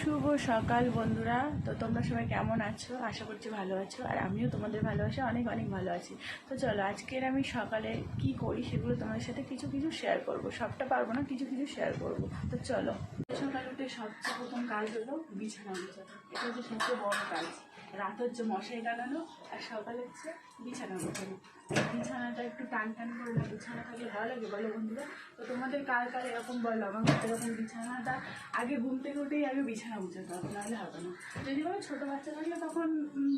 শুভ সকাল বন্ধুরা। তো তোমরা সবাই কেমন আছো? আশা করছি ভালো আছো, আর আমিও তোমাদের ভালোবাসা অনেক অনেক ভালো আছি। তো চলো আজকের আমি সকালে কি করি সেগুলো তোমাদের সাথে কিছু কিছু শেয়ার করব। সবটা পারবো না, কিছু কিছু শেয়ার করব। তো চলো, সকালে উঠে সবচেয়ে প্রথম কাজ হলো বিছানা গোছানো। এটা হচ্ছে সবচেয়ে বড় কাজ। রাত হচ্ছে মশারি টাঙানো, আর সকালে হচ্ছে বিছানা গোছানো। বিছানাটা একটু টান টান করে না বিছানা থাকলে ভালো লাগে বলো বন্ধুরা? তো তোমাদের কার কার এরকম বলো, আমার এরকম বিছানাটা আগে ঘুম থেকে উঠেই আগে বিছানা গুছাতে হবে, নাহলে হবে না। যদি কোনো ছোটো বাচ্চা থাকলে তখন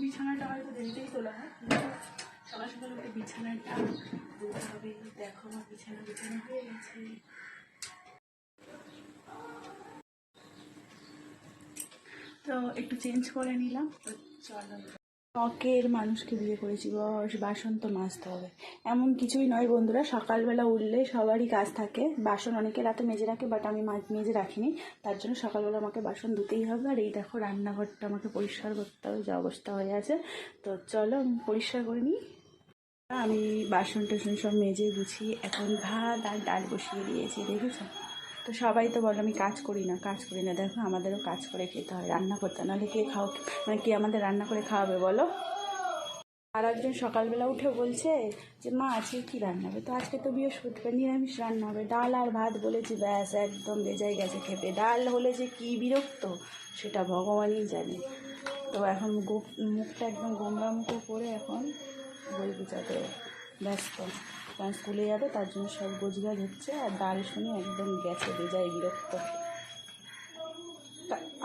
বিছানাটা হয়তো দেরিতেই তোলা হয়, কিন্তু সকাল সকাল উঠে বিছানাটা তুলতে হবে। দেখো আমার বিছানা বিছানা হয়ে গেছে। তো একটু চেঞ্জ করে নিলাম। তো চলো, শখের মানুষকে বিয়ে করেছি, বস বাসন তো মাজতে হবে এমন কিছুই নয় বন্ধুরা। সকালবেলা উঠলে সবারই কাজ থাকে, বাসন অনেকে রাতে মেজে রাখে, বাট আমি মেজে রাখিনি। তার জন্য সকালবেলা আমাকে বাসন ধুতেই হবে। আর এই দেখো রান্নাঘরটা আমাকে পরিষ্কার করতে হবে, যে অবস্থা হয়ে আছে। তো চলো আমি পরিষ্কার করে নিই। আমি বাসন টাসন সব মেজে গুছিয়ে এখন ভাত আর ডাল বসিয়ে দিয়েছি, দেখেছো? তো সবাই তো বলো আমি কাজ করি না, কাজ করি না। দেখো আমাদেরও কাজ করে খেতে হয়, রান্না করতে, নাহলে কে মানে কে আমাদের রান্না করে খাওয়াবে বলো? আর একজন সকালবেলা উঠে বলছে যে মা আজকে কী রান্না হবে? তো আজকে তো বৃহস্পতিবার, নিরামিষ রান্না হবে, ডাল আর ভাত বলেছি, ব্যাস একদম বেজায় গেছে খেতে। ডাল হলে যে কী বিরক্ত সেটা ভগবানই জানে। তো এখন মুখটা একদম গোমরা মুখো করে এখন বই গুছাতে ব্যস্ত, কারণ স্কুলে যাবে, তার জন্য সব গোছগাছ হচ্ছে। আর ডাল শুনে একদম গেছে বেজায় বিরক্ত।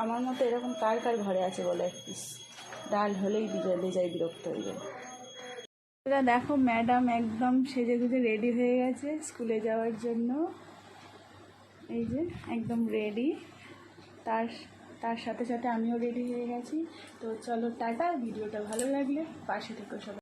আমার মতো এরকম কার কার ঘরে আছে বলো এক পিস? ডাল হলেই বেজায় বিরক্ত হয়ে যায়। দেখো ম্যাডাম একদম সেজে গুজে রেডি হয়ে গেছে স্কুলে যাওয়ার জন্য। এই যে একদম রেডি, তার তার সাথে সাথে আমিও রেডি হয়ে গেছি। তো চলো টাটা, ভিডিওটা ভালো লাগলে পাশে থেকো সবাই।